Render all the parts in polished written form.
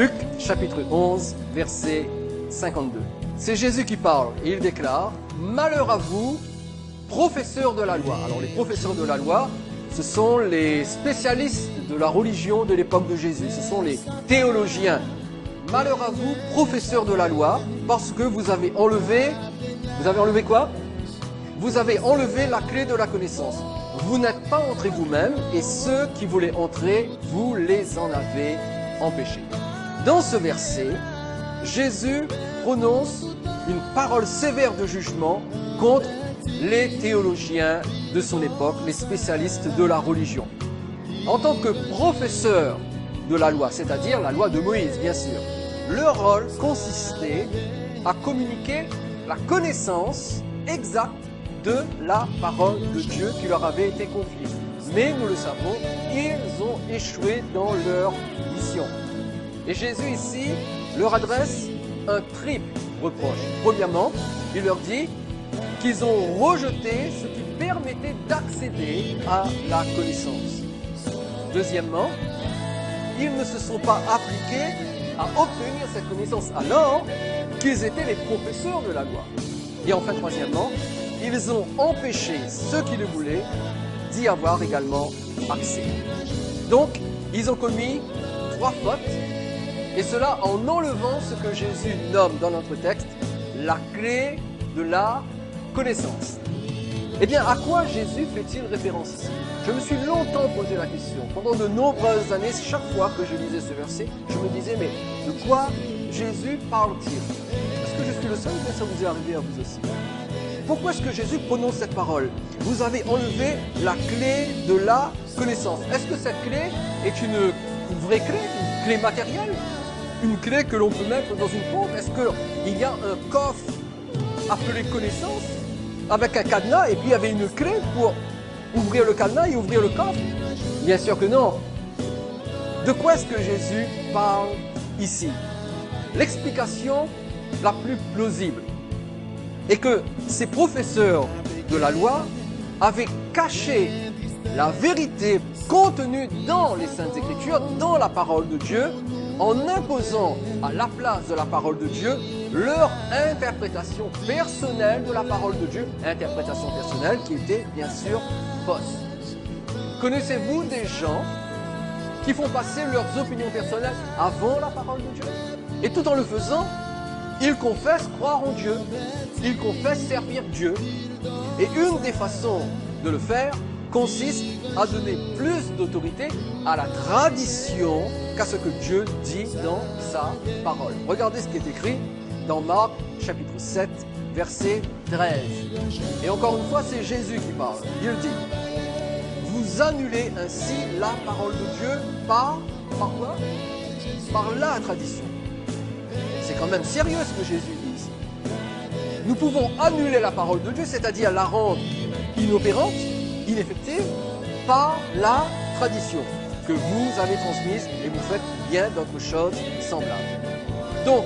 Luc chapitre 11, verset 52. C'est Jésus qui parle et il déclare « Malheur à vous, professeurs de la loi ». Alors les professeurs de la loi, ce sont les spécialistes de la religion de l'époque de Jésus, ce sont les théologiens. Malheur à vous, professeurs de la loi, parce que vous avez enlevé quoi? Vous avez enlevé la clé de la connaissance. Vous n'êtes pas entrés vous-même, et ceux qui voulaient entrer, vous les en avez empêchés. Dans ce verset, Jésus prononce une parole sévère de jugement contre les théologiens de son époque, les spécialistes de la religion. En tant que professeurs de la loi, c'est-à-dire la loi de Moïse, bien sûr, leur rôle consistait à communiquer la connaissance exacte de la parole de Dieu qui leur avait été confiée. Mais nous le savons, ils ont échoué dans leur mission. Et Jésus ici leur adresse un triple reproche. Premièrement, il leur dit qu'ils ont rejeté ce qui permettait d'accéder à la connaissance. Deuxièmement, ils ne se sont pas appliqués à obtenir cette connaissance alors qu'ils étaient les professeurs de la loi. Et enfin, troisièmement, ils ont empêché ceux qui le voulaient d'y avoir également accès. Donc, ils ont commis 3 fautes, et cela en enlevant ce que Jésus nomme dans notre texte la clé de la connaissance. Eh bien, à quoi Jésus fait-il référence ici? Je me suis longtemps posé la question. Pendant de nombreuses années, chaque fois que je lisais ce verset, je me disais, mais de quoi Jésus parle-t-il? Est-ce que je suis le seul ou bien ça vous est arrivé à vous aussi? Pourquoi est-ce que Jésus prononce cette parole? Vous avez enlevé la clé de la connaissance. Est-ce que cette clé est une vraie clé, une clé matérielle? Une clé que l'on peut mettre dans une pompe? Est-ce qu'il y a un coffre appelé connaissance avec un cadenas et puis il y avait une clé pour ouvrir le cadenas et ouvrir le coffre? Bien sûr que non. De quoi est-ce que Jésus parle ici? L'explication la plus plausible est que ces professeurs de la loi avaient caché la vérité contenue dans les Saintes Écritures, dans la parole de Dieu, en imposant à la place de la parole de Dieu leur interprétation personnelle de la parole de Dieu, interprétation personnelle qui était bien sûr fausse. Connaissez-vous des gens qui font passer leurs opinions personnelles avant la parole de Dieu? Et tout en le faisant, ils confessent croire en Dieu, ils confessent servir Dieu. Et une des façons de le faire consiste à donner plus d'autorité à la tradition qu'à ce que Dieu dit dans sa parole. Regardez ce qui est écrit dans Marc chapitre 7, verset 13. Et encore une fois, c'est Jésus qui parle. Il dit, vous annulez ainsi la parole de Dieu par quoi? Par la tradition. C'est quand même sérieux ce que Jésus dit ici. Nous pouvons annuler la parole de Dieu, c'est-à-dire la rendre inopérante, ineffective, par la tradition que vous avez transmise et vous faites bien d'autres choses semblables. Donc,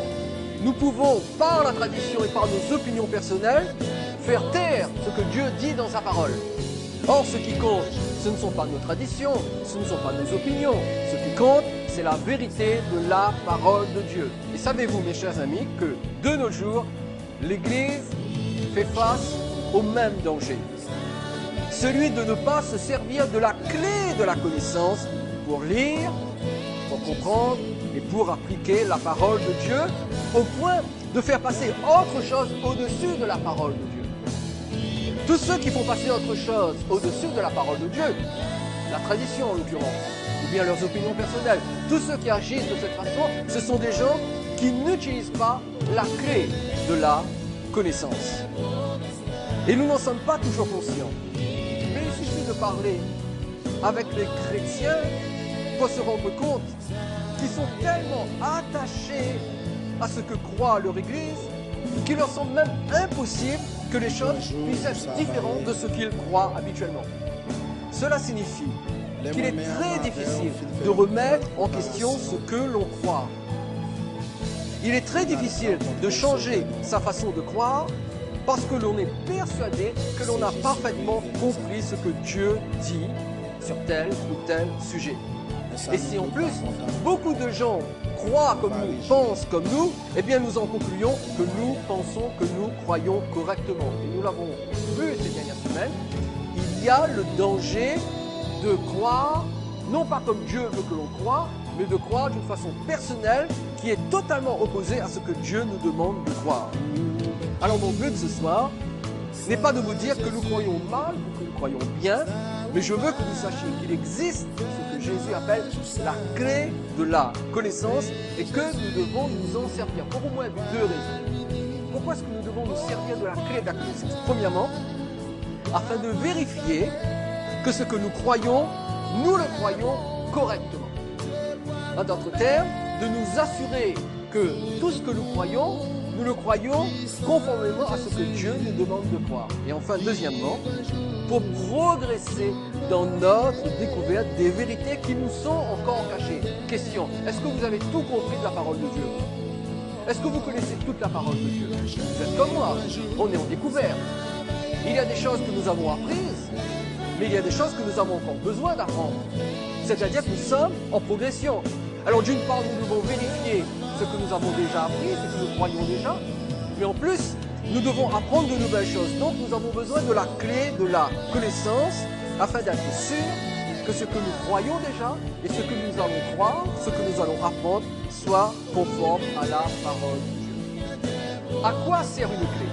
nous pouvons, par la tradition et par nos opinions personnelles, faire taire ce que Dieu dit dans sa parole. Or, ce qui compte, ce ne sont pas nos traditions, ce ne sont pas nos opinions. Ce qui compte, c'est la vérité de la parole de Dieu. Et savez-vous, mes chers amis, que de nos jours, l'Église fait face au même danger. Celui de ne pas se servir de la clé de la connaissance pour lire, pour comprendre et pour appliquer la parole de Dieu au point de faire passer autre chose au-dessus de la parole de Dieu. Tous ceux qui font passer autre chose au-dessus de la parole de Dieu, la tradition en l'occurrence, ou bien leurs opinions personnelles, tous ceux qui agissent de cette façon, ce sont des gens qui n'utilisent pas la clé de la connaissance. Et nous n'en sommes pas toujours conscients. Mais il suffit de parler avec les chrétiens pour se rendre compte qu'ils sont tellement attachés à ce que croit leur Église qu'il leur semble même impossible que les choses puissent être différentes de ce qu'ils croient habituellement. Cela signifie qu'il est très difficile de remettre en question ce que l'on croit. Il est très difficile de changer sa façon de croire parce que l'on est persuadé que l'on a parfaitement compris ce que Dieu dit sur tel ou tel sujet. Et si en plus, beaucoup de gens croient comme nous, pensent comme nous, eh bien nous en concluons que nous pensons, que nous croyons correctement. Et nous l'avons vu ces dernières semaines, il y a le danger de croire, non pas comme Dieu veut que l'on croie, mais de croire d'une façon personnelle qui est totalement opposée à ce que Dieu nous demande de croire. Alors mon but ce soir n'est pas de vous dire que nous croyons mal ou que nous croyons bien, mais je veux que vous sachiez qu'il existe ce que Jésus appelle la clé de la connaissance et que nous devons nous en servir pour au moins deux raisons. Pourquoi est-ce que nous devons nous servir de la clé de la connaissance? Premièrement, afin de vérifier que ce que nous croyons, nous le croyons correctement. En d'autres termes, de nous assurer que tout ce que nous croyons, nous le croyons conformément à ce que Dieu nous demande de croire. Et enfin, deuxièmement, pour progresser dans notre découverte des vérités qui nous sont encore cachées. Question, est-ce que vous avez tout compris de la parole de Dieu? Est-ce que vous connaissez toute la parole de Dieu? Vous êtes comme moi, on est en découverte. Il y a des choses que nous avons apprises, mais il y a des choses que nous avons encore besoin d'apprendre. C'est-à-dire que nous sommes en progression. Alors d'une part, nous devons vérifier ce que nous avons déjà appris, ce que nous croyons déjà, mais en plus, nous devons apprendre de nouvelles choses. Donc nous avons besoin de la clé de la connaissance afin d'être sûrs que ce que nous croyons déjà et ce que nous allons croire, ce que nous allons apprendre, soit conforme à la parole de Dieu. À quoi sert une clé?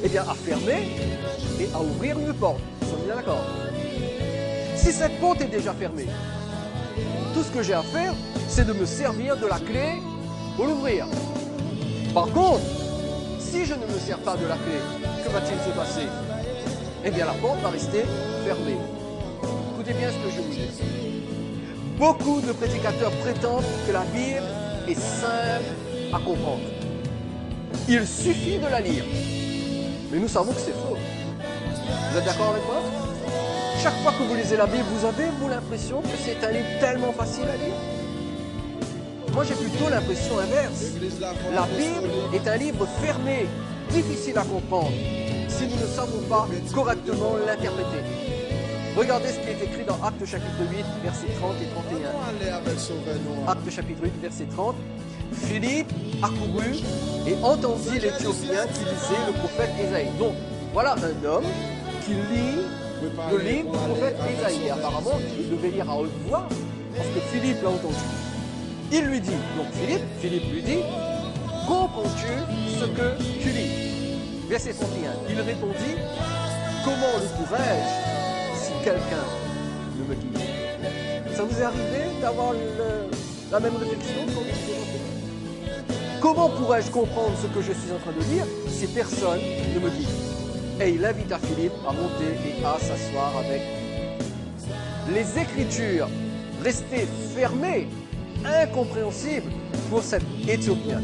Eh bien, à fermer et à ouvrir une porte. Nous sommes bien d'accord? Si cette porte est déjà fermée, tout ce que j'ai à faire, c'est de me servir de la clé pour l'ouvrir. Par contre, si je ne me sers pas de la clé, que va-t-il se passer? Eh bien, la porte va rester fermée. Écoutez bien ce que je vous dis. Beaucoup de prédicateurs prétendent que la Bible est simple à comprendre. Il suffit de la lire. Mais nous savons que c'est faux. Vous êtes d'accord avec moi? Chaque fois que vous lisez la Bible, vous avez l'impression que c'est un livre tellement facile à lire? Moi, j'ai plutôt l'impression inverse. La Bible est un livre fermé, difficile à comprendre, si nous ne savons pas correctement l'interpréter. Regardez ce qui est écrit dans Actes chapitre 8, versets 30 et 31. Actes chapitre 8, verset 30. Philippe accourut et entendit l'Éthiopien qui lisait le prophète Ésaïe. Donc, voilà un homme qui lit le livre du prophète Ésaïe. Et apparemment, il devait lire à haute voix, parce que Philippe l'a entendu. Il lui dit, donc Philippe lui dit, comprends-tu ce que tu lis? Verset 31. Il répondit, comment le pourrais-je si quelqu'un ne me guide? Ça vous est arrivé d'avoir la même réflexion quand vous lisez? Comment pourrais-je comprendre ce que je suis en train de lire si personne ne me guide? Et il invita Philippe à monter et à s'asseoir avec lui. Les Écritures restaient fermées, incompréhensibles pour cet Éthiopien.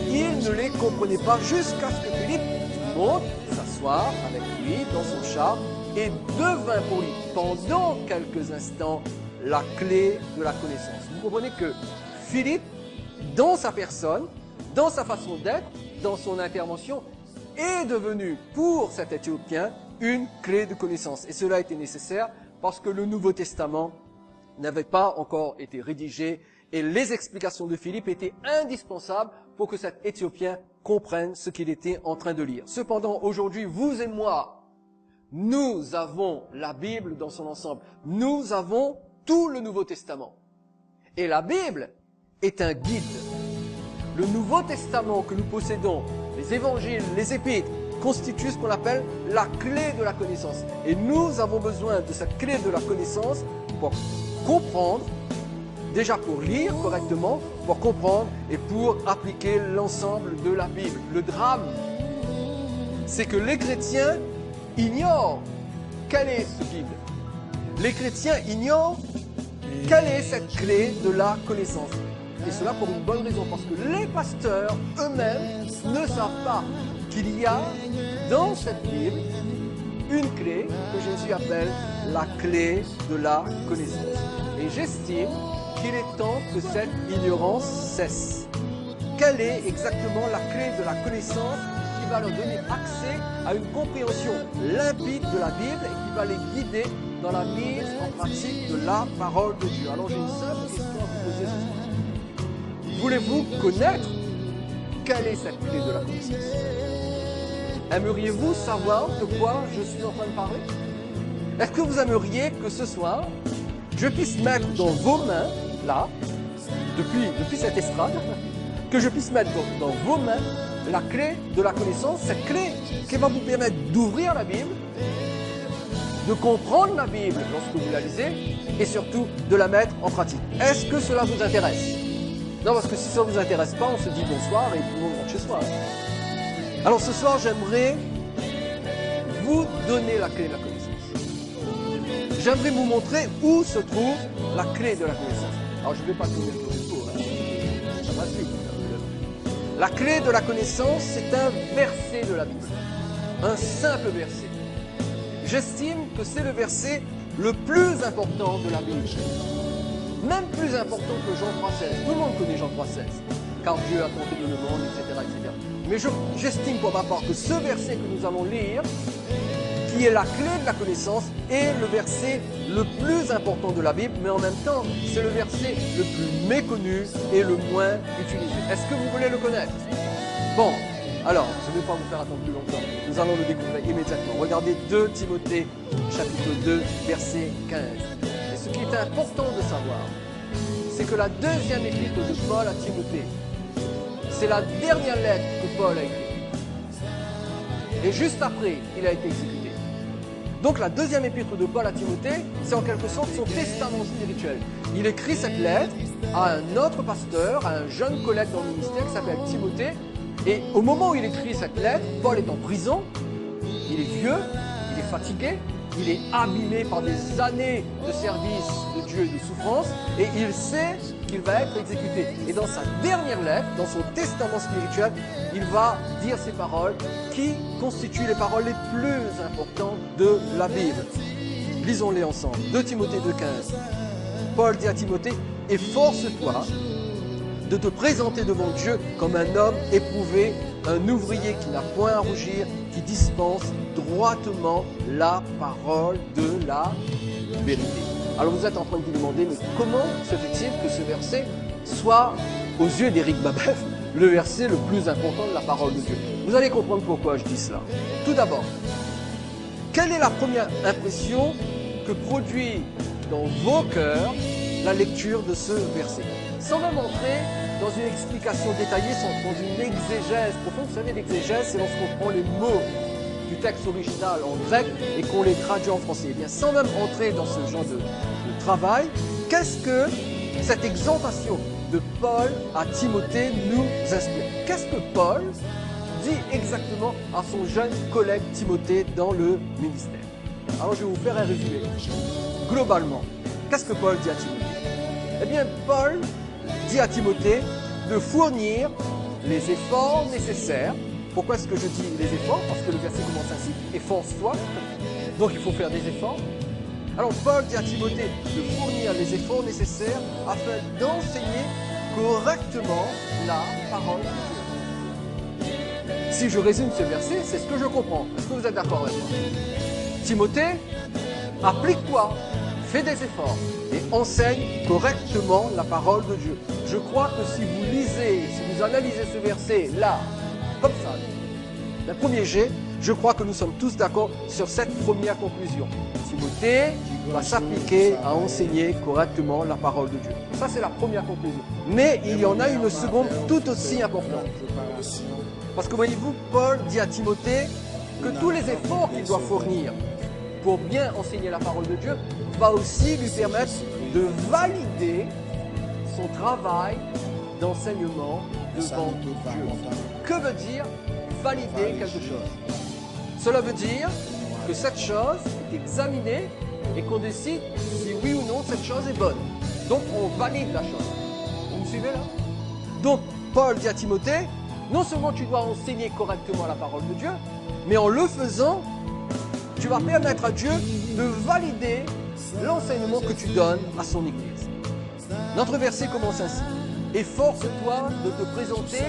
Il ne les comprenait pas jusqu'à ce que Philippe monte s'asseoir avec lui dans son char et devint pour lui, pendant quelques instants, la clé de la connaissance. Vous comprenez que Philippe, dans sa personne, dans sa façon d'être, dans son intervention, est devenu pour cet Éthiopien une clé de connaissance. Et cela était nécessaire parce que le Nouveau Testament n'avait pas encore été rédigé et les explications de Philippe étaient indispensables pour que cet Éthiopien comprenne ce qu'il était en train de lire. Cependant, aujourd'hui, vous et moi, nous avons la Bible dans son ensemble. Nous avons tout le Nouveau Testament. Et la Bible est un guide. Le Nouveau Testament que nous possédons, les évangiles, les épîtres, constituent ce qu'on appelle la clé de la connaissance. Et nous avons besoin de cette clé de la connaissance pour comprendre, déjà pour lire correctement, pour comprendre et pour appliquer l'ensemble de la Bible. Le drame, c'est que les chrétiens ignorent quelle est ce Bible. Les chrétiens ignorent quelle est cette clé de la connaissance. Et cela pour une bonne raison, parce que les pasteurs eux-mêmes ne savent pas qu'il y a dans cette Bible une clé que Jésus appelle la clé de la connaissance. Et j'estime qu'il est temps que cette ignorance cesse. Quelle est exactement la clé de la connaissance qui va leur donner accès à une compréhension limpide de la Bible et qui va les guider dans la mise en pratique de la parole de Dieu. Alors j'ai une simple question à vous poser ce soir. Voulez-vous connaître quelle est cette clé de la connaissance? Aimeriez-vous savoir de quoi je suis en train de parler? Est-ce que vous aimeriez que ce soir, je puisse mettre dans vos mains, là, depuis cette estrade, que je puisse mettre dans vos mains la clé de la connaissance, cette clé qui va vous permettre d'ouvrir la Bible, de comprendre la Bible lorsque vous la lisez, et surtout de la mettre en pratique. Est-ce que cela vous intéresse? Non, parce que si ça ne vous intéresse pas, on se dit bonsoir et tout le monde rentre chez soi. Alors ce soir, j'aimerais vous donner la clé de la connaissance. J'aimerais vous montrer où se trouve la clé de la connaissance. Alors je ne vais pas tourner autour du pot, ça va vite. La clé de la connaissance, c'est un verset de la Bible. Un simple verset. J'estime que c'est le verset le plus important de la Bible. Même plus important que Jean 3,16. Tout le monde connaît Jean 3,16. Car Dieu a tant aimé le monde, etc., etc. Mais j'estime pour ma part que ce verset que nous allons lire, qui est la clé de la connaissance, est le verset le plus important de la Bible, mais en même temps, c'est le verset le plus méconnu et le moins utilisé. Est-ce que vous voulez le connaître? Bon, alors, je ne vais pas vous faire attendre plus longtemps. Nous allons le découvrir immédiatement. Regardez 2 Timothée, chapitre 2, verset 15. Et ce qui est important de savoir, c'est que la deuxième épître de Paul à Timothée, c'est la dernière lettre que Paul a écrite. Et juste après, il a été exécuté. Donc la deuxième épître de Paul à Timothée, c'est en quelque sorte son testament spirituel. Il écrit cette lettre à un autre pasteur, à un jeune collègue dans le ministère qui s'appelle Timothée. Et au moment où il écrit cette lettre, Paul est en prison, il est vieux, il est fatigué, il est abîmé par des années de service de Dieu et de souffrance, et il sait qu'il va être exécuté. Et dans sa dernière lettre, dans son testament spirituel, il va dire ces paroles qui constituent les paroles les plus importantes de la Bible. Lisons-les ensemble. 2 Timothée 2,15. Paul dit à Timothée, « Efforce-toi de te présenter devant Dieu comme un homme éprouvé, un ouvrier qui n'a point à rougir, qui dispense droitement la parole de la vérité. » Alors vous êtes en train de vous demander, mais comment se fait-il que ce verset soit, aux yeux d'Éric Babef, le verset le plus important de la parole de Dieu? Vous allez comprendre pourquoi je dis cela. Tout d'abord, quelle est la première impression que produit dans vos cœurs la lecture de ce verset? Sans même entrer dans une explication détaillée, dans une exégèse profonde. Vous savez, l'exégèse, c'est lorsqu'on prend les mots du texte original en grec et qu'on les traduit en français. Eh bien, sans même entrer dans ce genre de travail, qu'est-ce que cette exhortation de Paul à Timothée nous inspire? Qu'est-ce que Paul dit exactement à son jeune collègue Timothée dans le ministère? Alors, je vais vous faire un résumé. Globalement, qu'est-ce que Paul dit à Timothée? Eh bien, Paul dit à Timothée de fournir les efforts nécessaires. Pourquoi est-ce que je dis les efforts? Parce que le verset commence ainsi, efforce-toi. Donc il faut faire des efforts. Alors Paul dit à Timothée de fournir les efforts nécessaires afin d'enseigner correctement la parole de Dieu. Si je résume ce verset, c'est ce que je comprends. Est-ce que vous êtes d'accord avec moi? Timothée, applique-toi, fais des efforts et enseigne correctement la parole de Dieu. Je crois que si vous lisez, si vous analysez ce verset là, comme ça, le premier jet, je crois que nous sommes tous d'accord sur cette première conclusion. Timothée va s'appliquer à enseigner correctement la parole de Dieu. Ça, c'est la première conclusion. Mais il y en a une seconde tout aussi importante. Parce que voyez-vous, Paul dit à Timothée que tous les efforts qu'il doit fournir pour bien enseigner la parole de Dieu va aussi lui permettre de valider son travail d'enseignement devant Dieu. Que veut dire valider quelque chose? Cela veut dire que cette chose est examinée et qu'on décide si oui ou non cette chose est bonne. Donc on valide la chose. Vous me suivez là? Donc Paul dit à Timothée, non seulement tu dois enseigner correctement la parole de Dieu, mais en le faisant, tu vas permettre à Dieu de valider l'enseignement que tu donnes à son Église. Notre verset commence ainsi. Efforce-toi de te présenter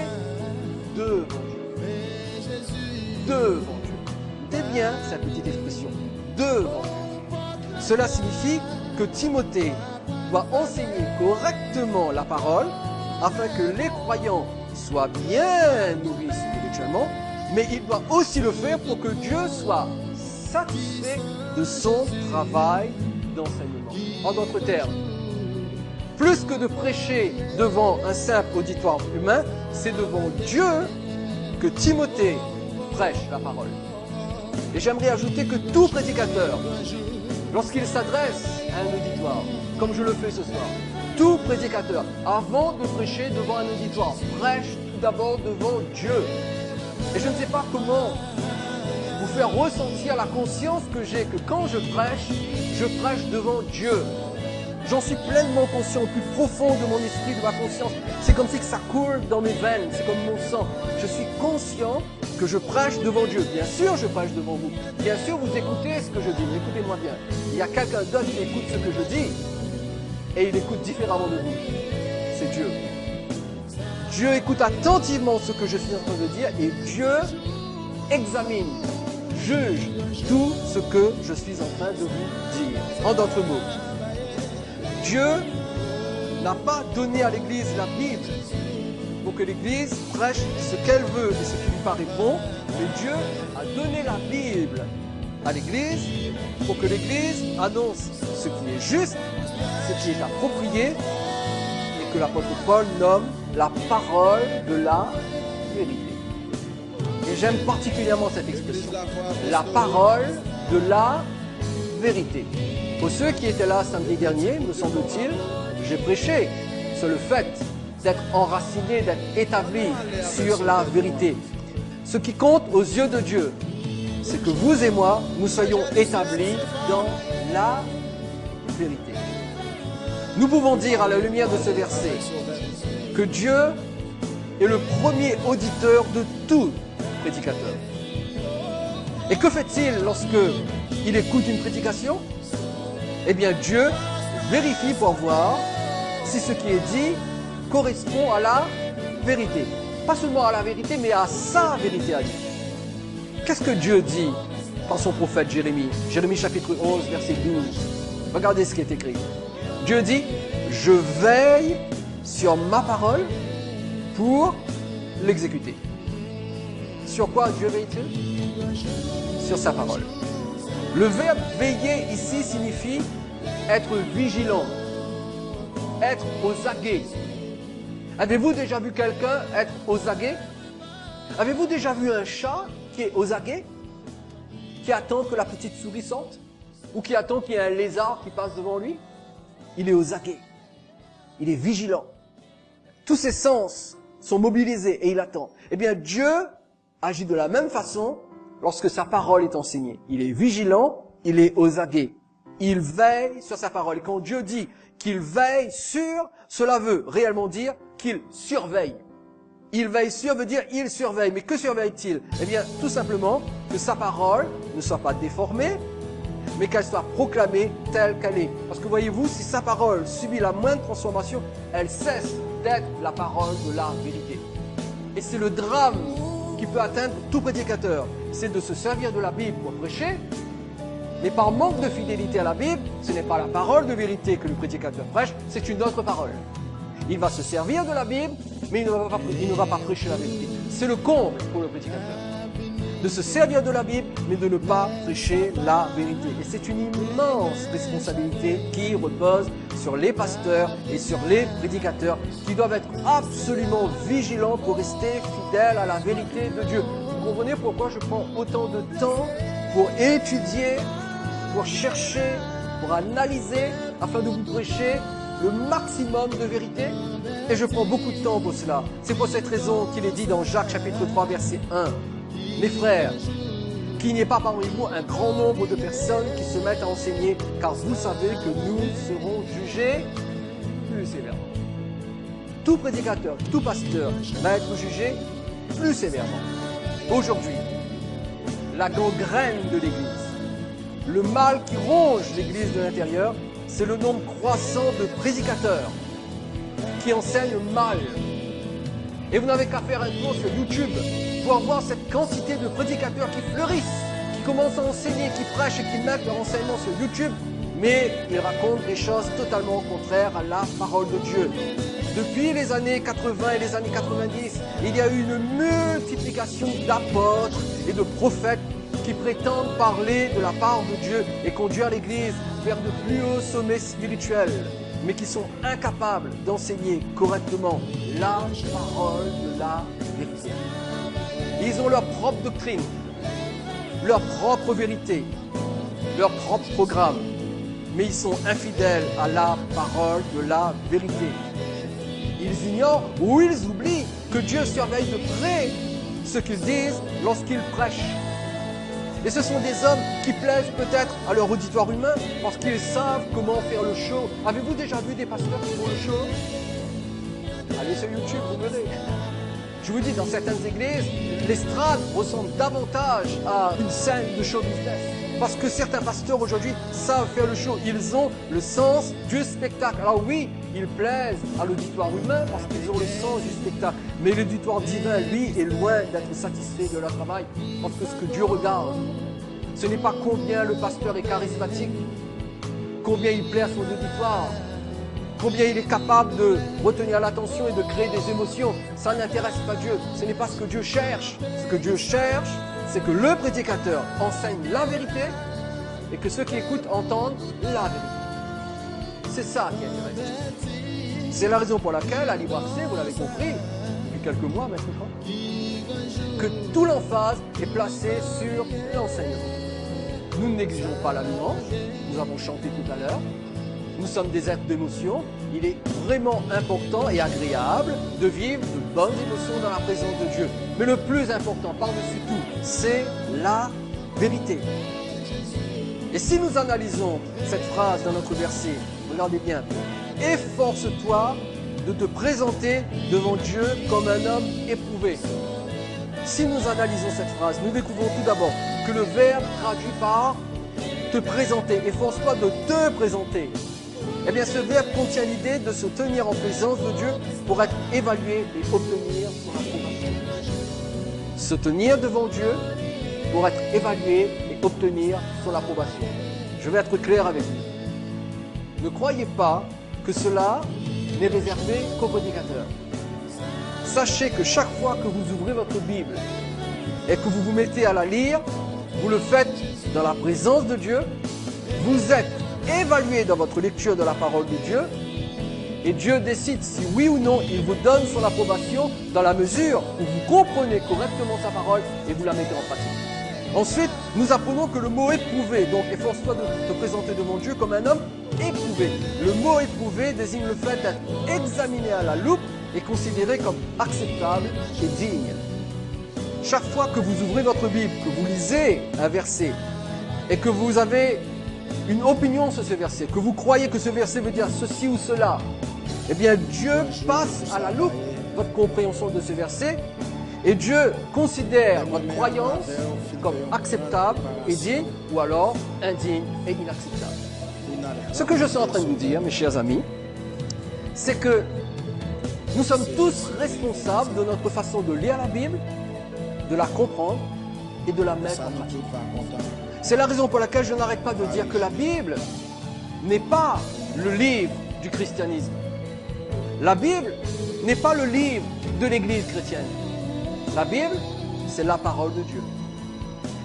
devant Dieu. Devant Dieu. Notez bien cette petite expression. Devant Dieu. Cela signifie que Timothée doit enseigner correctement la parole afin que les croyants soient bien nourris spirituellement, mais il doit aussi le faire pour que Dieu soit satisfait de son travail d'enseignement. En d'autres termes, plus que de prêcher devant un simple auditoire humain, c'est devant Dieu que Timothée prêche la parole. Et j'aimerais ajouter que tout prédicateur, lorsqu'il s'adresse à un auditoire, comme je le fais ce soir, tout prédicateur, avant de prêcher devant un auditoire, prêche tout d'abord devant Dieu. Et je ne sais pas comment vous faire ressentir la conscience que j'ai que quand je prêche devant Dieu. J'en suis pleinement conscient, au plus profond de mon esprit, de ma conscience. C'est comme si ça coule dans mes veines, c'est comme mon sang. Je suis conscient que je prêche devant Dieu. Bien sûr, je prêche devant vous. Bien sûr, vous écoutez ce que je dis, mais écoutez-moi bien. Il y a quelqu'un d'autre qui écoute ce que je dis, et il écoute différemment de vous. C'est Dieu. Dieu écoute attentivement ce que je suis en train de dire, et Dieu examine, juge tout ce que je suis en train de vous dire. En d'autres mots, Dieu n'a pas donné à l'Église la Bible pour que l'Église prêche ce qu'elle veut et ce qui lui paraît bon, mais Dieu a donné la Bible à l'Église pour que l'Église annonce ce qui est juste, ce qui est approprié et que l'apôtre Paul nomme la parole de la vérité. Et j'aime particulièrement cette expression, la parole de la vérité. Pour ceux qui étaient là samedi dernier, me semble-t-il, j'ai prêché sur le fait d'être enraciné, d'être établi sur la vérité. Ce qui compte aux yeux de Dieu, c'est que vous et moi, nous soyons établis dans la vérité. Nous pouvons dire à la lumière de ce verset que Dieu est le premier auditeur de tout prédicateur. Et que fait-il lorsque il écoute une prédication ? Eh bien, Dieu vérifie pour voir si ce qui est dit correspond à la vérité. Pas seulement à la vérité, mais à sa vérité à lui. Qu'est-ce que Dieu dit par son prophète Jérémie ? Jérémie chapitre 11, verset 12. Regardez ce qui est écrit. Dieu dit, je veille sur ma parole pour l'exécuter. Sur quoi Dieu veille-t-il ? Sur sa parole. Le verbe veiller ici signifie être vigilant, être aux aguets. Avez-vous déjà vu quelqu'un être aux aguets ? Avez-vous déjà vu un chat qui est aux aguets ? Qui attend que la petite souris sorte ? Ou qui attend qu'il y ait un lézard qui passe devant lui ? Il est aux aguets. Il est vigilant. Tous ses sens sont mobilisés et il attend. Eh bien, Dieu agit de la même façon lorsque sa parole est enseignée. Il est vigilant, il est aux aguets. Il veille sur sa parole. Et quand Dieu dit qu'il veille sur, cela veut réellement dire qu'il surveille. Il veille sur veut dire il surveille. Mais que surveille-t-il ? Eh bien, tout simplement que sa parole ne soit pas déformée, mais qu'elle soit proclamée telle qu'elle est. Parce que voyez-vous, si sa parole subit la moindre transformation, elle cesse d'être la parole de la vérité. Et c'est le drame qui peut atteindre tout prédicateur. C'est de se servir de la Bible pour prêcher, mais par manque de fidélité à la Bible, ce n'est pas la parole de vérité que le prédicateur prêche, c'est une autre parole. Il va se servir de la Bible, mais il ne va pas prêcher la vérité. C'est le comble pour le prédicateur. De se servir de la Bible, mais de ne pas prêcher la vérité. Et c'est une immense responsabilité qui repose sur les pasteurs et sur les prédicateurs qui doivent être absolument vigilants pour rester fidèles à la vérité de Dieu. Vous comprenez pourquoi je prends autant de temps pour étudier, pour chercher, pour analyser, afin de vous prêcher le maximum de vérité? Et je prends beaucoup de temps pour cela. C'est pour cette raison qu'il est dit dans Jacques chapitre 3 verset 1. Mes frères, qu'il n'y ait pas parmi vous un grand nombre de personnes qui se mettent à enseigner, car vous savez que nous serons jugés plus sévèrement. Tout prédicateur, tout pasteur va être jugé plus sévèrement. Aujourd'hui, la gangrène de l'Église, le mal qui ronge l'Église de l'intérieur, c'est le nombre croissant de prédicateurs qui enseignent mal. Et vous n'avez qu'à faire un tour sur YouTube pour voir cette quantité de prédicateurs qui fleurissent, qui commencent à enseigner, qui prêchent et qui mettent leur enseignement sur YouTube, mais ils racontent des choses totalement contraires à la parole de Dieu. Depuis les années 80 et les années 90, il y a eu une multiplication d'apôtres et de prophètes qui prétendent parler de la part de Dieu et conduire l'Église vers de plus hauts sommets spirituels, mais qui sont incapables d'enseigner correctement la parole de la vérité. Ils ont leur propre doctrine, leur propre vérité, leur propre programme, mais ils sont infidèles à la parole de la vérité. Ils ignorent ou ils oublient que Dieu surveille de près ce qu'ils disent lorsqu'ils prêchent. Et ce sont des hommes qui plaisent peut-être à leur auditoire humain parce qu'ils savent comment faire le show. Avez-vous déjà vu des pasteurs qui font le show? Allez sur YouTube, vous verrez. Je vous dis, dans certaines églises, l'estrade ressemble davantage à une scène de show business. Parce que certains pasteurs aujourd'hui savent faire le show. Ils ont le sens du spectacle. Alors oui, ils plaisent à l'auditoire humain parce qu'ils ont le sens du spectacle. Mais l'auditoire divin, lui, est loin d'être satisfait de leur travail. Parce que ce que Dieu regarde, ce n'est pas combien le pasteur est charismatique, combien il plaît à son auditoire, combien il est capable de retenir l'attention et de créer des émotions. Ça n'intéresse pas Dieu. Ce n'est pas ce que Dieu cherche. Ce que Dieu cherche, c'est que le prédicateur enseigne la vérité et que ceux qui écoutent entendent la vérité. C'est ça qui intéresse Dieu. C'est la raison pour laquelle, à Libre Accès, vous l'avez compris, depuis quelques mois maintenant, que toute l'emphase est placée sur l'enseignement. Nous ne négligeons pas la louange, nous avons chanté tout à l'heure. Nous sommes des êtres d'émotion. Il est vraiment important et agréable de vivre de bonnes émotions dans la présence de Dieu. Mais le plus important, par-dessus tout, c'est la vérité. Et si nous analysons cette phrase dans notre verset, regardez bien. « Efforce-toi de te présenter devant Dieu comme un homme éprouvé. » Si nous analysons cette phrase, nous découvrons tout d'abord que le verbe traduit par « te présenter ». Efforce-toi de te présenter. Eh bien, ce verbe contient l'idée de se tenir en présence de Dieu pour être évalué et obtenir son approbation. Se tenir devant Dieu pour être évalué et obtenir son approbation. Je vais être clair avec vous. Ne croyez pas que cela n'est réservé qu'aux prédicateurs. Sachez que chaque fois que vous ouvrez votre Bible et que vous vous mettez à la lire, vous le faites dans la présence de Dieu, vous êtes évalué dans votre lecture de la parole de Dieu et Dieu décide si oui ou non il vous donne son approbation dans la mesure où vous comprenez correctement sa parole et vous la mettez en pratique. Ensuite, nous apprenons que le mot éprouvé, donc efforce-toi de te présenter devant Dieu comme un homme éprouvé. Le mot éprouvé désigne le fait d'être examiné à la loupe et considéré comme acceptable et digne. Chaque fois que vous ouvrez votre Bible, que vous lisez un verset et que vous avez une opinion sur ce verset, que vous croyez que ce verset veut dire ceci ou cela, eh bien Dieu passe à la loupe votre compréhension de ce verset et Dieu considère votre croyance comme acceptable et digne ou alors indigne et inacceptable. Ce que je suis en train de vous dire, mes chers amis, c'est que nous sommes tous responsables de notre façon de lire la Bible, de la comprendre et de la mettre en pratique. C'est la raison pour laquelle je n'arrête pas de dire que la Bible n'est pas le livre du christianisme. La Bible n'est pas le livre de l'Église chrétienne. La Bible, c'est la parole de Dieu.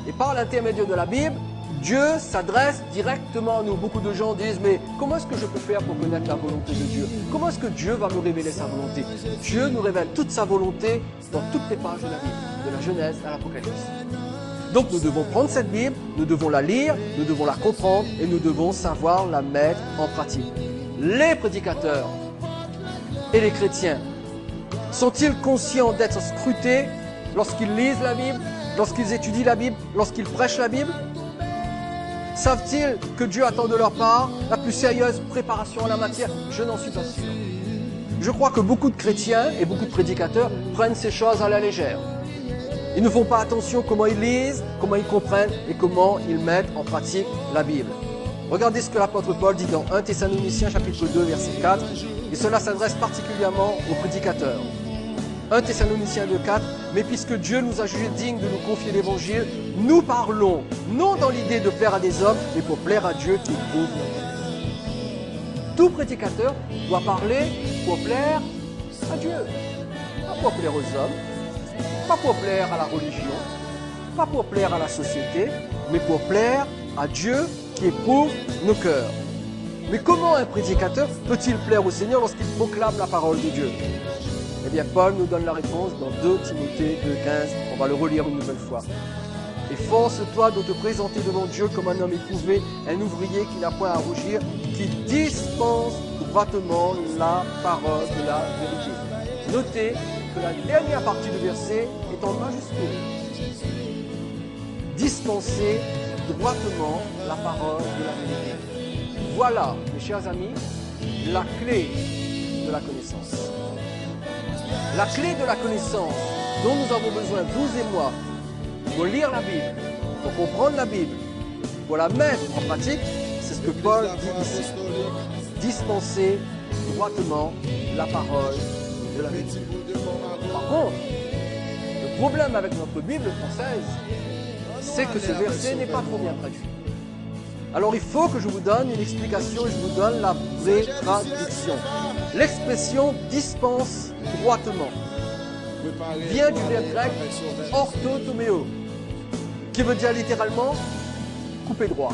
Et par l'intermédiaire de la Bible, Dieu s'adresse directement à nous. Beaucoup de gens disent, mais comment est-ce que je peux faire pour connaître la volonté de Dieu? Comment est-ce que Dieu va me révéler sa volonté? Dieu nous révèle toute sa volonté dans toutes les pages de la Bible, de la Genèse à l'Apocalypse. Donc nous devons prendre cette Bible, nous devons la lire, nous devons la comprendre et nous devons savoir la mettre en pratique. Les prédicateurs et les chrétiens sont-ils conscients d'être scrutés lorsqu'ils lisent la Bible, lorsqu'ils étudient la Bible, lorsqu'ils prêchent la Bible? Savent-ils que Dieu attend de leur part la plus sérieuse préparation en la matière? Je n'en suis pas sûr. Je crois que beaucoup de chrétiens et beaucoup de prédicateurs prennent ces choses à la légère. Ils ne font pas attention comment ils lisent, comment ils comprennent et comment ils mettent en pratique la Bible. Regardez ce que l'apôtre Paul dit dans 1 Thessaloniciens chapitre 2 verset 4 et cela s'adresse particulièrement aux prédicateurs. 1 Thessaloniciens 2, 4, mais puisque Dieu nous a jugés dignes de nous confier l'évangile, nous parlons, non dans l'idée de plaire à des hommes, mais pour plaire à Dieu qui prouve notre tout prédicateur doit parler pour plaire à Dieu. Pas pour plaire aux hommes, pas pour plaire à la religion, pas pour plaire à la société, mais pour plaire à Dieu qui éprouve nos cœurs. Mais comment un prédicateur peut-il plaire au Seigneur lorsqu'il proclame la parole de Dieu? Eh bien, Paul nous donne la réponse dans 2 Timothée 2,15. On va le relire une nouvelle fois. « Efforce-toi de te présenter devant Dieu comme un homme éprouvé, un ouvrier qui n'a point à rougir, qui dispense droitement la parole de la vérité. » Notez que la dernière partie du verset est en majuscule. Dispenser droitement la parole de la vérité. Voilà, mes chers amis, la clé de la connaissance. La clé de la connaissance dont nous avons besoin, vous et moi, pour lire la Bible, pour comprendre la Bible, pour la mettre en pratique, c'est ce que Paul dit ici. Dispenser droitement la parole de la vérité. Par contre, le problème avec notre Bible française, c'est que ce verset n'est pas trop bien traduit. Alors il faut que je vous donne une explication et je vous donne la vraie traduction. L'expression « dispense droitement » vient du verbe grec « orthotomeo » qui veut dire littéralement « couper droit ».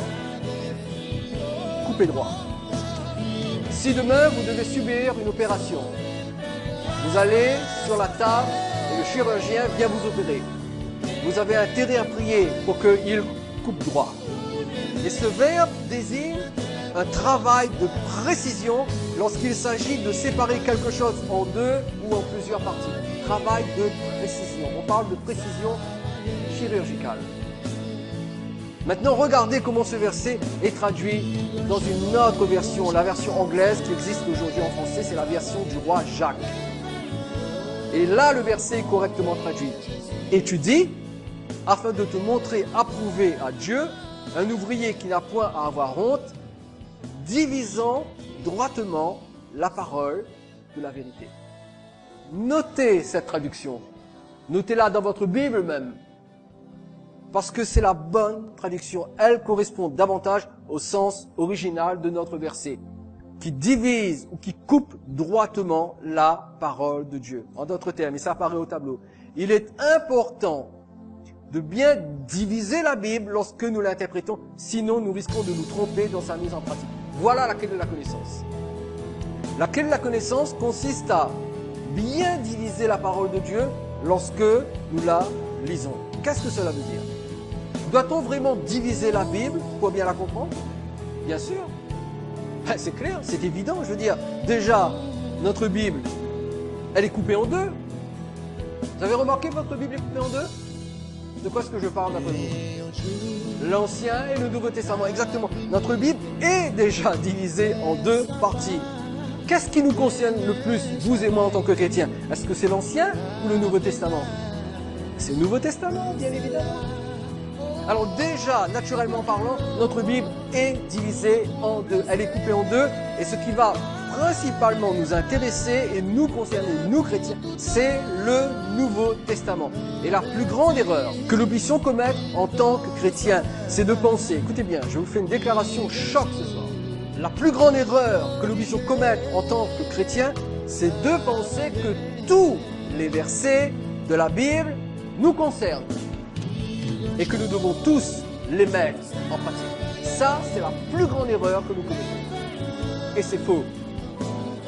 Couper droit. Si demain vous devez subir une opération, vous allez sur la table et le chirurgien vient vous opérer. Vous avez intérêt à prier pour qu'il coupe droit. Et ce verbe désigne un travail de précision lorsqu'il s'agit de séparer quelque chose en deux ou en plusieurs parties. Travail de précision. On parle de précision chirurgicale. Maintenant, regardez comment ce verset est traduit dans une autre version, la version anglaise qui existe aujourd'hui en français, c'est la version du roi Jacques. Et là, le verset est correctement traduit. Étudie, afin de te montrer approuvé à Dieu, un ouvrier qui n'a point à avoir honte, divisant droitement la parole de la vérité. Notez cette traduction. Notez-la dans votre Bible même. Parce que c'est la bonne traduction. Elle correspond davantage au sens original de notre verset, qui divise ou qui coupe droitement la parole de Dieu. En d'autres termes, et ça apparaît au tableau, il est important de bien diviser la Bible lorsque nous l'interprétons, sinon nous risquons de nous tromper dans sa mise en pratique. Voilà la clé de la connaissance. La clé de la connaissance consiste à bien diviser la parole de Dieu lorsque nous la lisons. Qu'est-ce que cela veut dire? Doit-on vraiment diviser la Bible pour bien la comprendre? Bien sûr. C'est clair, c'est évident. Je veux dire, déjà, notre Bible, elle est coupée en deux. Vous avez remarqué que votre Bible est coupée en deux? De quoi est-ce que je parle d'après vous? L'Ancien et le Nouveau Testament, exactement. Notre Bible est déjà divisée en deux parties. Qu'est-ce qui nous concerne le plus, vous et moi en tant que chrétiens? Est-ce que c'est l'Ancien ou le Nouveau Testament? C'est le Nouveau Testament, bien évidemment. Alors déjà, naturellement parlant, notre Bible est divisée en deux. Elle est coupée en deux. Et ce qui va principalement nous intéresser et nous concerner, nous chrétiens, c'est le Nouveau Testament. Et la plus grande erreur que nous puissions commettre en tant que chrétiens, c'est de penser, écoutez bien, je vous fais une déclaration choc ce soir. La plus grande erreur que nous puissions commettre en tant que chrétiens, c'est de penser que tous les versets de la Bible nous concernent et que nous devons tous les mettre en pratique. Ça, c'est la plus grande erreur que nous commettons. Et c'est faux.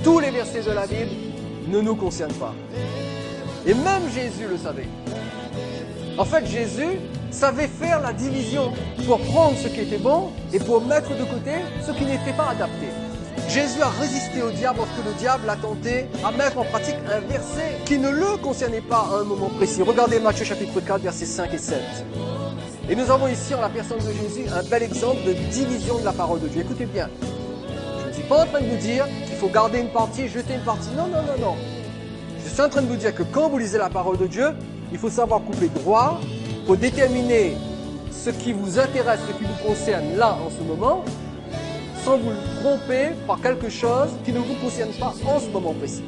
Tous les versets de la Bible ne nous concernent pas. Et même Jésus le savait. En fait, Jésus savait faire la division pour prendre ce qui était bon et pour mettre de côté ce qui n'était pas adapté. Jésus a résisté au diable lorsque le diable a tenté à mettre en pratique un verset qui ne le concernait pas à un moment précis. Regardez Matthieu chapitre 4, versets 5 et 7. Et nous avons ici en la personne de Jésus un bel exemple de division de la parole de Dieu. Écoutez bien, je ne suis pas en train de vous dire qu'il faut garder une partie et jeter une partie. Non, non, non, non. Je suis en train de vous dire que quand vous lisez la parole de Dieu, il faut savoir couper droit pour déterminer ce qui vous intéresse, ce qui vous concerne là en ce moment, sans vous tromper par quelque chose qui ne vous concerne pas en ce moment précis.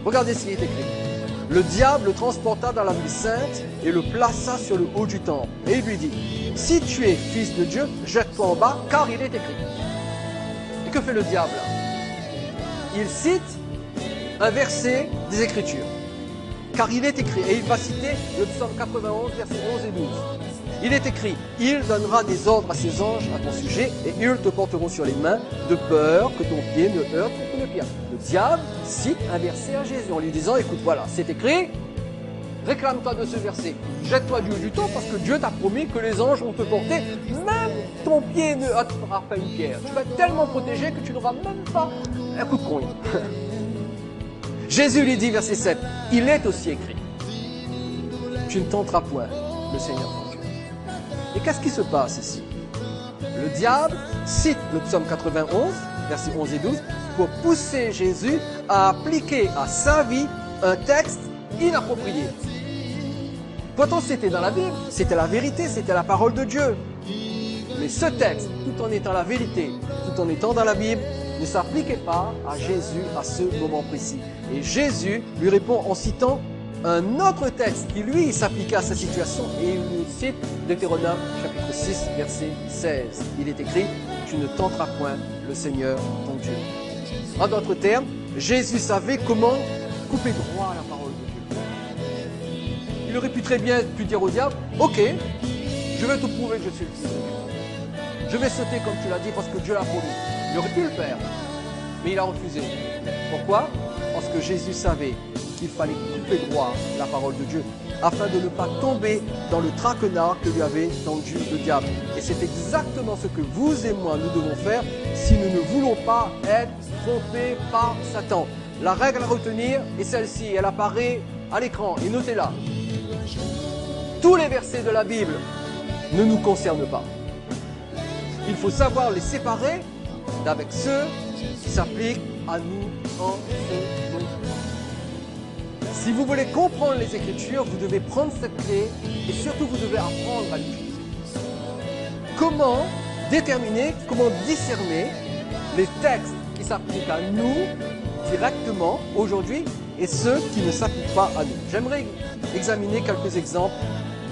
Regardez ce qui est écrit. Le diable le transporta dans la ville sainte et le plaça sur le haut du temple. Et il lui dit, si tu es fils de Dieu, jette-toi en bas, car il est écrit. Et que fait le diable là? il cite un verset des Écritures. Car il est écrit, et il va citer le psaume 91, versets 11 et 12. Il est écrit, il donnera des ordres à ses anges à ton sujet, et ils te porteront sur les mains, de peur que ton pied ne heurte contre le pierre. Le diable cite un verset à Jésus en lui disant, écoute, voilà, c'est écrit, réclame-toi de ce verset, jette-toi du haut du temps, parce que Dieu t'a promis que les anges vont te porter, même ton pied ne heurtera pas une pierre. Tu vas être tellement protégé que tu n'auras même pas un coup de coin. Jésus lui dit, verset 7, il est aussi écrit, tu ne tenteras point le Seigneur ton Dieu. Et qu'est-ce qui se passe ici? Le diable cite le psaume 91, versets 11 et 12, pour pousser Jésus à appliquer à sa vie un texte inapproprié. Pourtant, c'était dans la Bible, c'était la vérité, c'était la parole de Dieu. Mais ce texte, tout en étant la vérité, tout en étant dans la Bible, ne s'appliquait pas à Jésus à ce moment précis. Et Jésus lui répond en citant un autre texte qui, lui, s'appliquait à sa situation. Et il lui cite Deutéronome, chapitre 6, verset 16. Il est écrit, « Tu ne tenteras point le Seigneur ton Dieu. » En d'autres termes, Jésus savait comment couper droit à la parole de Dieu. Il aurait pu très bien pu dire au diable, « Ok, je vais te prouver que je suis le Fils de Dieu. Je vais sauter comme tu l'as dit parce que Dieu l'a promis. » Il aurait pu le faire, mais il a refusé. Pourquoi? Parce que Jésus savait qu'il fallait couper droit la parole de Dieu, afin de ne pas tomber dans le traquenard que lui avait tendu le diable. Et c'est exactement ce que vous et moi, nous devons faire si nous ne voulons pas être trompés par Satan. La règle à retenir est celle-ci, elle apparaît à l'écran, et notez-la. Tous les versets de la Bible ne nous concernent pas. Il faut savoir les séparer d'avec ceux qui s'appliquent à nous en ce moment. Si vous voulez comprendre les Écritures, vous devez prendre cette clé et surtout vous devez apprendre à l'utiliser. Comment déterminer, comment discerner les textes qui s'appliquent à nous directement aujourd'hui et ceux qui ne s'appliquent pas à nous. J'aimerais examiner quelques exemples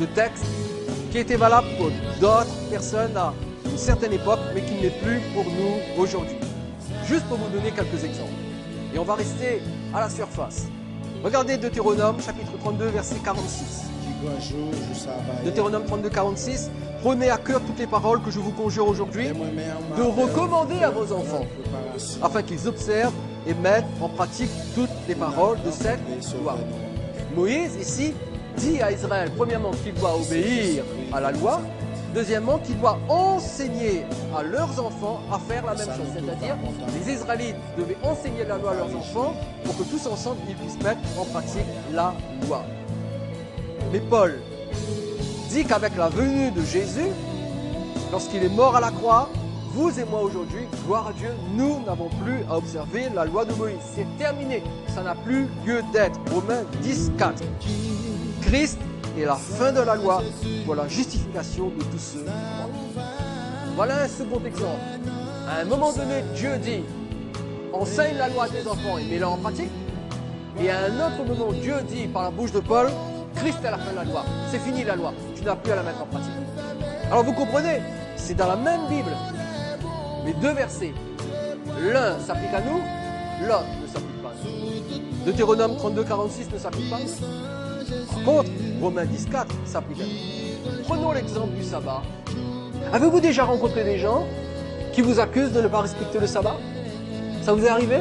de textes qui étaient valables pour d'autres personnes à une certaine époque, mais qui n'est plus pour nous aujourd'hui. Juste pour vous donner quelques exemples. Et on va rester à la surface. Regardez Deutéronome, chapitre 32, verset 46. Deutéronome 32, 46. Prenez à cœur toutes les paroles que je vous conjure aujourd'hui de recommander à vos enfants, afin qu'ils observent et mettent en pratique toutes les paroles de cette loi. Moïse, ici, dit à Israël, premièrement, qu'il doit obéir à la loi. Deuxièmement, qu'il doit enseigner à leurs enfants à faire la même chose. C'est-à-dire, les Israélites devaient enseigner la loi à leurs enfants pour que tous ensemble, ils puissent mettre en pratique la loi. Mais Paul dit qu'avec la venue de Jésus, lorsqu'il est mort à la croix, vous et moi aujourd'hui, gloire à Dieu, nous n'avons plus à observer la loi de Moïse. C'est terminé. Ça n'a plus lieu d'être. Romains 10, 4. Christ est la fin de la loi pour la justification de tous ceux qui croient. Voilà un second exemple. À un moment donné, Dieu dit, enseigne la loi à tes enfants et mets-la en pratique. Et à un autre moment, Dieu dit par la bouche de Paul, Christ est la fin de la loi. C'est fini la loi. Tu n'as plus à la mettre en pratique. Alors vous comprenez, c'est dans la même Bible. Mais deux versets. L'un s'applique à nous, l'autre ne s'applique pas à nous. Deutéronome 32, 46 ne s'applique pas à nous. Par contre, Romains 10, 4 s'applique à nous. Prenons l'exemple du sabbat. Avez-vous déjà rencontré des gens qui vous accusent de ne pas respecter le sabbat? Ça vous est arrivé?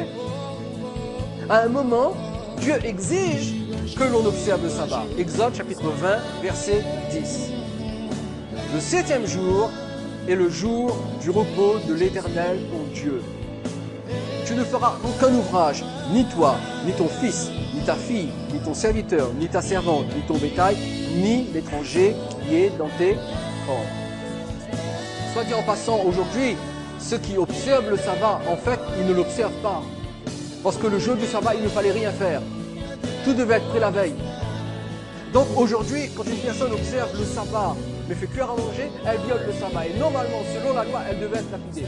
À un moment, Dieu exige que l'on observe le sabbat. Exode chapitre 20, verset 10. Le 7e jour est le jour du repos de l'Éternel, ton Dieu. Tu ne feras aucun ouvrage, ni toi, ni ton fils, ni ta fille, ni ton serviteur, ni ta servante, ni ton bétail, ni l'étranger qui est dans tes corps. Soit dit en passant, aujourd'hui, ceux qui observent le sabbat, en fait, ils ne l'observent pas. Parce que le jour du sabbat, il ne fallait rien faire. Tout devait être prêt la veille. Donc aujourd'hui, quand une personne observe le sabbat, mais fait cuire à manger, elle viole le sabbat. Et normalement, selon la loi, elle devait être lapidée.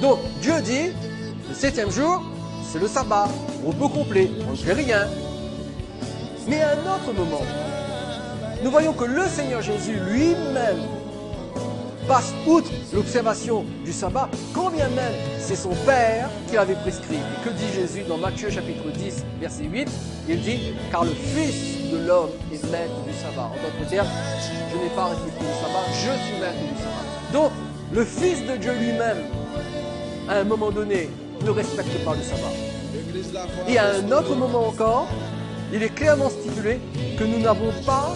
Donc, Dieu dit, le 7e jour, c'est le sabbat, repos complet, on ne fait rien. Mais à un autre moment, nous voyons que le Seigneur Jésus lui-même passe outre l'observation du sabbat, quand bien même c'est son Père qui l'avait prescrit. Et que dit Jésus dans Matthieu chapitre 10, verset 8? Il dit, car le Fils de l'homme est maître du sabbat. En d'autres termes, je n'ai pas respecté le sabbat, je suis maître du sabbat. Donc, le Fils de Dieu lui-même, à un moment donné, ne respecte pas le sabbat. Et à un autre moment encore, il est clairement stipulé que nous n'avons pas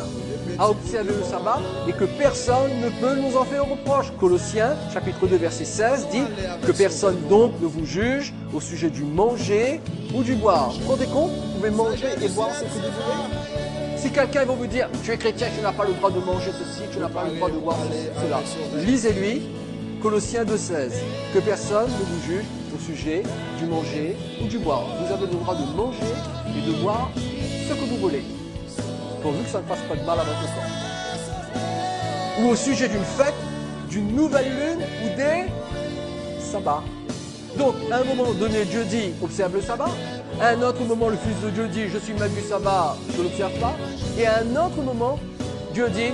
à observer le sabbat et que personne ne peut nous en faire reproche. Colossiens, chapitre 2, verset 16, dit que personne donc ne vous juge au sujet du manger ou du boire. Vous vous rendez compte? Vous pouvez manger et boire ce que vous voulez. Si quelqu'un va vous dire, tu es chrétien, tu n'as pas le droit de manger ceci, tu n'as pas le droit de boire cela, lisez-lui, Colossiens 2, 16, que personne ne vous juge au sujet du manger ou du boire. Vous avez le droit de manger et de boire ce que vous voulez, pourvu que ça ne fasse pas de mal à votre corps. Ou au sujet d'une fête, d'une nouvelle lune ou des sabbats. Donc, à un moment donné, Dieu dit, observe le sabbat. À un autre moment, le Fils de Dieu dit, je suis maître du sabbat, je ne l'observe pas. Et à un autre moment, Dieu dit,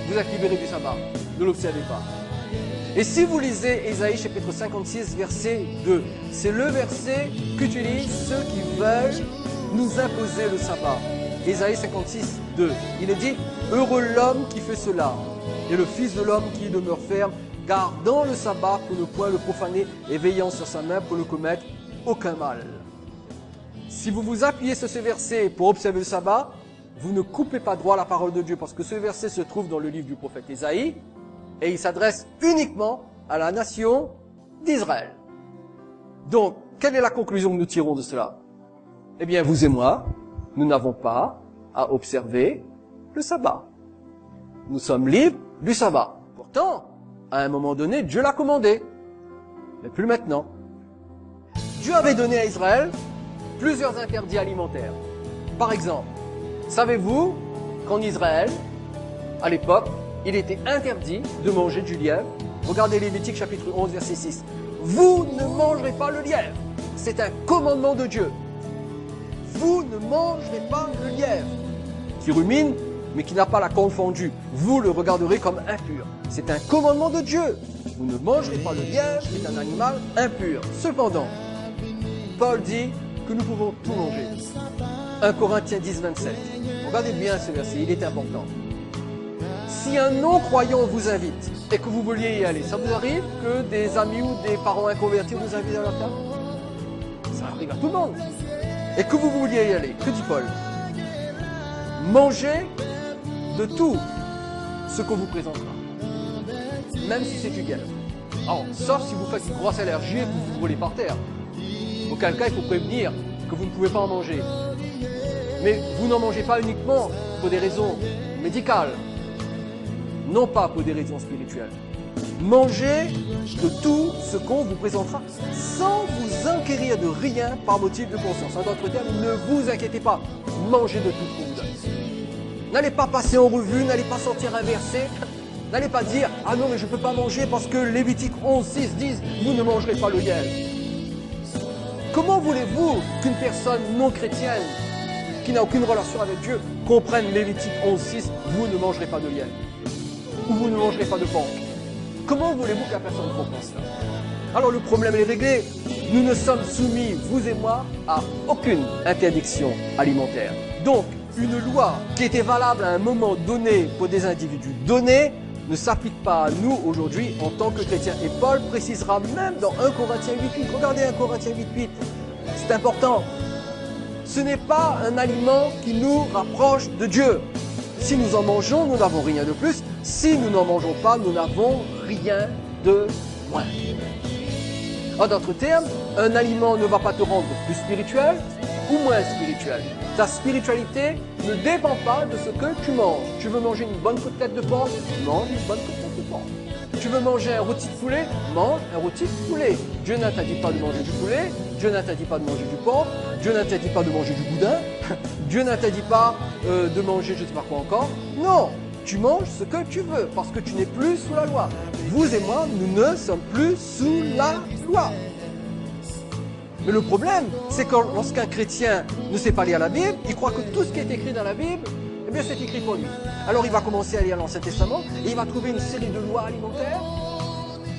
vous êtes libérés du sabbat, ne l'observez pas. Et si vous lisez Ésaïe chapitre 56, verset 2, c'est le verset qu'utilisent ceux qui veulent nous imposer le sabbat. Ésaïe 56, 2, il est dit, heureux l'homme qui fait cela, et le Fils de l'homme qui demeure ferme, gardant le sabbat pour ne point le profaner, et veillant sur sa main pour ne commettre aucun mal. Si vous vous appuyez sur ce verset pour observer le sabbat, vous ne coupez pas droit à la parole de Dieu, parce que ce verset se trouve dans le livre du prophète Ésaïe, et il s'adresse uniquement à la nation d'Israël. Donc, quelle est la conclusion que nous tirons de cela? Eh bien, vous et moi, nous n'avons pas à observer le sabbat. Nous sommes libres du sabbat. Pourtant, à un moment donné, Dieu l'a commandé, mais plus maintenant. Dieu avait donné à Israël plusieurs interdits alimentaires. Par exemple, savez-vous qu'en Israël, à l'époque, il était interdit de manger du lièvre? Regardez Lévitique chapitre 11, verset 6. Vous ne mangerez pas le lièvre. C'est un commandement de Dieu. Vous ne mangerez pas le lièvre, qui rumine, mais qui n'a pas la corne fendue. Vous le regarderez comme impur. C'est un commandement de Dieu. Vous ne mangerez pas le lièvre, qui est un animal impur. Cependant, Paul dit que nous pouvons tout manger. 1 Corinthiens 10, 27. Regardez bien ce verset, il est important. Si un non-croyant vous invite et que vous vouliez y aller, ça vous arrive que des amis ou des parents inconvertis vous invitent à leur table? Ça arrive à tout le monde. Et que vous vouliez y aller, que dit Paul? Mangez de tout ce qu'on vous présentera, même si c'est du lièvre. Alors, sauf si vous faites une grosse allergie et que vous vous roulez par terre. Auquel cas, il faut prévenir que vous ne pouvez pas en manger. Mais vous n'en mangez pas uniquement pour des raisons médicales, non pas pour des raisons spirituelles. Mangez de tout ce qu'on vous présentera sans vous enquérir de rien par motif de conscience. En d'autres termes, ne vous inquiétez pas, mangez de tout ce qu'on vous donne. N'allez pas passer en revue, n'allez pas sortir un verset, n'allez pas dire « Ah non, mais je ne peux pas manger parce que Lévitique 11, 6 disent « Vous ne mangerez pas le lièvre ». Comment voulez-vous qu'une personne non chrétienne, qui n'a aucune relation avec Dieu, comprenne Lévitique 11, 6 « Vous ne mangerez pas de lièvre » ou « Vous ne mangerez pas de porc ». Comment voulez-vous que la personne comprenne cela? Alors le problème est réglé. Nous ne sommes soumis, vous et moi, à aucune interdiction alimentaire. Donc, une loi qui était valable à un moment donné pour des individus donnés ne s'applique pas à nous aujourd'hui en tant que chrétiens. Et Paul précisera même dans 1 Corinthiens 8.8. Regardez 1 Corinthiens 8.8. C'est important. Ce n'est pas un aliment qui nous rapproche de Dieu. Si nous en mangeons, nous n'avons rien de plus. Si nous n'en mangeons pas, nous n'avons rien de moins. En d'autres termes, un aliment ne va pas te rendre plus spirituel ou moins spirituel. Ta spiritualité ne dépend pas de ce que tu manges. Tu veux manger une bonne côtelette de porc, mange une bonne côtelette de porc. Tu veux manger un rôti de poulet, mange un rôti de poulet. Dieu n'interdit pas de manger du poulet, Dieu n'interdit pas de manger du porc, Dieu n'interdit pas de manger du boudin, Dieu n'interdit pas de manger je ne sais pas quoi encore. Non, tu manges ce que tu veux parce que tu n'es plus sous la loi. Vous et moi, nous ne sommes plus sous la loi. Mais le problème, c'est que lorsqu'un chrétien ne sait pas lire la Bible, il croit que tout ce qui est écrit dans la Bible Eh bien, c'est écrit pour lui. Alors, il va commencer à lire l'Ancien Testament et il va trouver une série de lois alimentaires.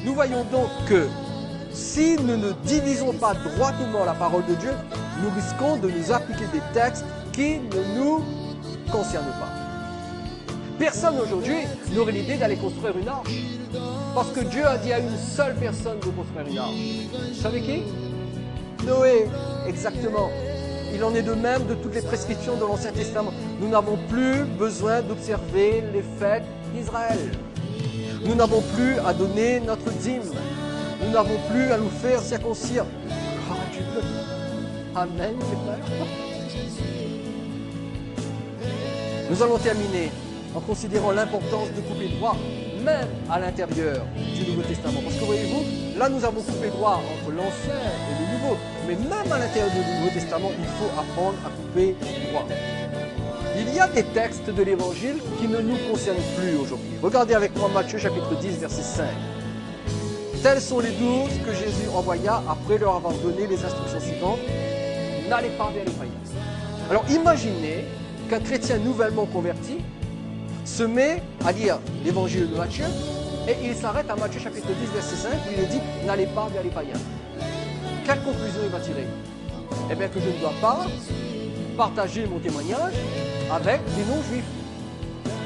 Nous voyons donc que si nous ne divisons pas droitement la parole de Dieu, nous risquons de nous appliquer des textes qui ne nous concernent pas. Personne aujourd'hui n'aurait l'idée d'aller construire une arche. Parce que Dieu a dit à une seule personne de construire une arche. Vous savez qui? Noé, exactement. Il en est de même de toutes les prescriptions de l'Ancien Testament. Nous n'avons plus besoin d'observer les fêtes d'Israël. Nous n'avons plus à donner notre dîme. Nous n'avons plus à nous faire circoncire. Gloire à Dieu. Amen, mes frères. Nous allons terminer en considérant l'importance de couper droit, même à l'intérieur du Nouveau Testament. Parce que voyez-vous, là nous avons coupé droit entre l'Ancien et le Nouveau. Mais même à l'intérieur du Nouveau Testament, il faut apprendre à couper droit. Il y a des textes de l'Évangile qui ne nous concernent plus aujourd'hui. Regardez avec moi Matthieu chapitre 10, verset 5. Tels sont les 12 que Jésus envoya après leur avoir donné les instructions suivantes. N'allez pas vers les païens. Alors imaginez qu'un chrétien nouvellement converti se met à lire l'évangile de Matthieu et il s'arrête à Matthieu chapitre 10, verset 5 où il est dit « N'allez pas vers les païens ». Quelle conclusion il va tirer? Eh bien que je ne dois pas partager mon témoignage avec des non-juifs.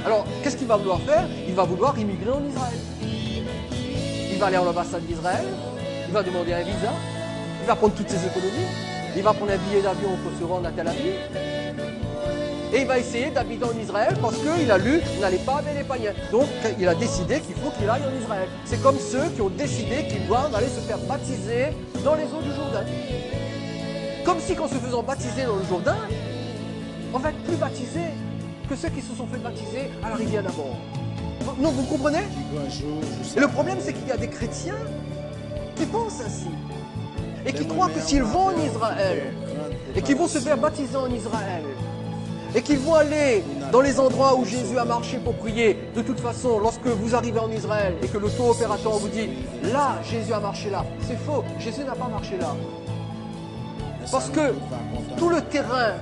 Alors, qu'est-ce qu'il va vouloir faire? Il va vouloir immigrer en Israël. Il va aller à l'ambassade d'Israël, il va demander un visa, il va prendre toutes ses économies, il va prendre un billet d'avion pour se rendre à Tel Aviv, et il va essayer d'habiter en Israël parce qu'il a lu « N'allez pas vers les païens ». Donc, il a décidé qu'il faut qu'il aille en Israël. C'est comme ceux qui ont décidé qu'ils doivent aller se faire baptiser dans les eaux du Jourdain. Comme si qu'en se faisant baptiser dans le Jourdain, on va être plus baptisé que ceux qui se sont fait baptiser à la rivière d'abord. Non, vous comprenez? Et le problème, c'est qu'il y a des chrétiens qui pensent ainsi. Et qui croient que s'ils vont en Israël, et qu'ils vont se faire baptiser en Israël, et qu'ils vont aller dans les endroits où Jésus a marché pour prier, de toute façon, lorsque vous arrivez en Israël et que le tour opérateur vous dit « Là, Jésus a marché là », c'est faux, Jésus n'a pas marché là. Parce que tout le terrain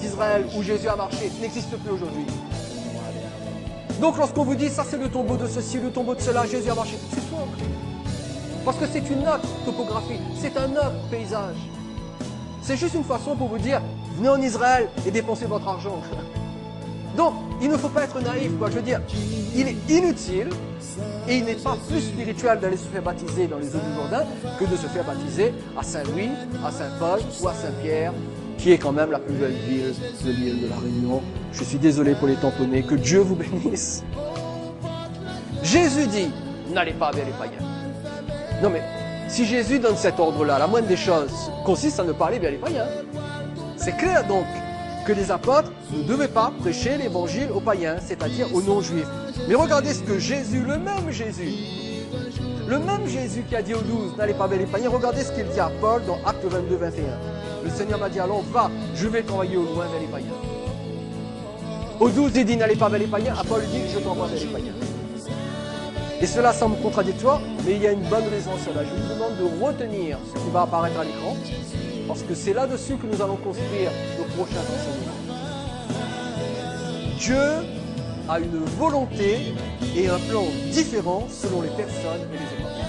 d'Israël où Jésus a marché n'existe plus aujourd'hui. Donc lorsqu'on vous dit « Ça c'est le tombeau de ceci, le tombeau de cela, Jésus a marché », c'est faux. Parce que c'est une autre topographie, c'est un autre paysage. C'est juste une façon pour vous dire « Venez en Israël et dépensez votre argent ». Donc, il ne faut pas être naïf, quoi. Je veux dire, il est inutile et il n'est pas plus spirituel d'aller se faire baptiser dans les eaux du Jourdain que de se faire baptiser à Saint-Louis, à Saint-Paul ou à Saint-Pierre, qui est quand même la plus belle ville de l'île de la Réunion. Je suis désolé pour les tamponnés, que Dieu vous bénisse. Jésus dit, n'allez pas vers les païens. Non mais, si Jésus donne cet ordre-là, la moindre des choses consiste à ne pas aller vers les païens. C'est clair donc que les apôtres ne devaient pas prêcher l'évangile aux païens, c'est-à-dire aux non-juifs. Mais regardez ce que Jésus, le même Jésus qui a dit aux 12, n'allez pas vers les païens, regardez ce qu'il dit à Paul dans Actes 22, 21. Le Seigneur m'a dit, alors va, je vais t'envoyer au loin vers les païens. Aux 12, il dit, n'allez pas vers les païens, à Paul dit, je t'envoie vers les païens. Et cela semble contradictoire, mais il y a une bonne raison à cela. Je vous demande de retenir ce qui va apparaître à l'écran, parce que c'est là-dessus que nous allons construire le prochain enseignement. Dieu a une volonté et un plan différents selon les personnes et les époques.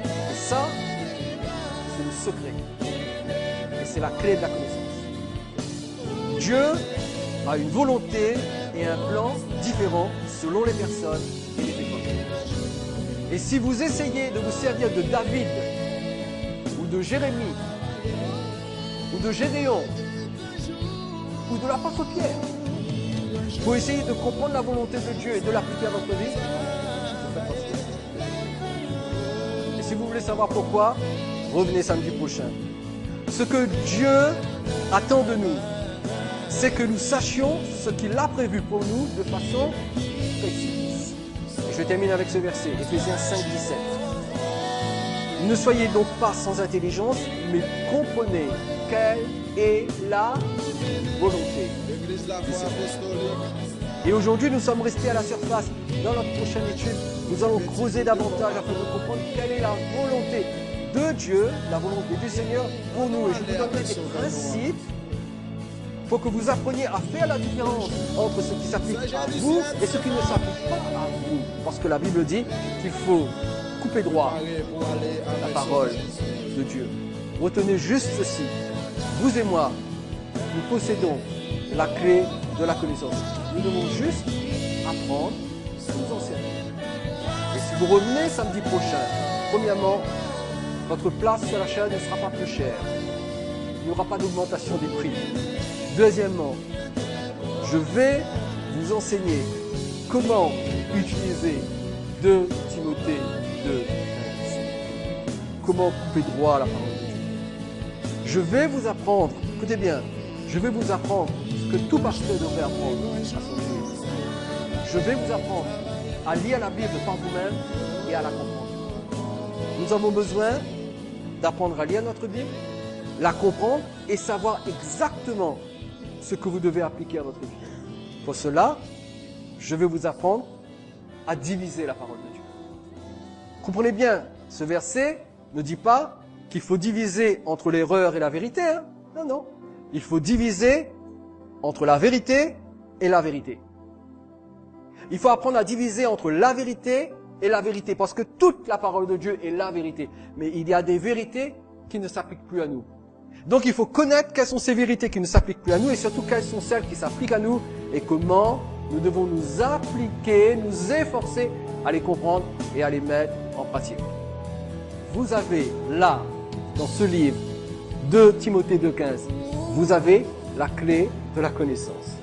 Et ça, c'est le secret. Et c'est la clé de la connaissance. Dieu a une volonté et un plan différents selon les personnes et les époques. Et si vous essayez de vous servir de David ou de Jérémie ou de Gédéon ou de l'apôtre Pierre pour essayer de comprendre la volonté de Dieu et de l'appliquer à votre vie, vous faites pas ce. Et si vous voulez savoir pourquoi, revenez samedi prochain. Ce que Dieu attend de nous, c'est que nous sachions ce qu'il a prévu pour nous de façon précise. Et je termine avec ce verset, Éphésiens 5, 17. Ne soyez donc pas sans intelligence, mais comprenez quelle est la volonté. Et aujourd'hui, nous sommes restés à la surface. Dans notre prochaine étude, nous allons creuser davantage afin de comprendre quelle est la volonté de Dieu, la volonté du Seigneur pour nous. Et je vous donnerai des principes Il faut que vous appreniez à faire la différence entre ce qui s'applique à vous et ce qui ne s'applique pas à vous. Parce que la Bible dit qu'il faut couper droit la parole de Dieu. Retenez juste ceci. Vous et moi, nous possédons la clé de la connaissance. Nous devons juste apprendre à nous en servir. Et si vous revenez samedi prochain, premièrement, votre place sur la chaîne ne sera pas plus chère. Il n'y aura pas d'augmentation des prix. Deuxièmement, je vais vous enseigner comment utiliser 2 Timothée 2:15. Comment couper droit à la parole de Dieu. Je vais vous apprendre, écoutez bien, je vais vous apprendre ce que tout pasteur devrait apprendre à son Église. Je vais vous apprendre à lire la Bible par vous-même et à la comprendre. Nous avons besoin d'apprendre à lire notre Bible, la comprendre et savoir exactement ce que vous devez appliquer à votre vie. Pour cela, je vais vous apprendre à diviser la parole de Dieu. Comprenez bien, ce verset ne dit pas qu'il faut diviser entre l'erreur et la vérité. Hein? Non, non. Il faut diviser entre la vérité et la vérité. Il faut apprendre à diviser entre la vérité et la vérité, parce que toute la parole de Dieu est la vérité. Mais il y a des vérités qui ne s'appliquent plus à nous. Donc il faut connaître quelles sont ces vérités qui ne s'appliquent plus à nous et surtout quelles sont celles qui s'appliquent à nous et comment nous devons nous appliquer, nous efforcer à les comprendre et à les mettre en pratique. Vous avez là, dans ce livre, 2 Timothée 2:15, vous avez la clé de la connaissance.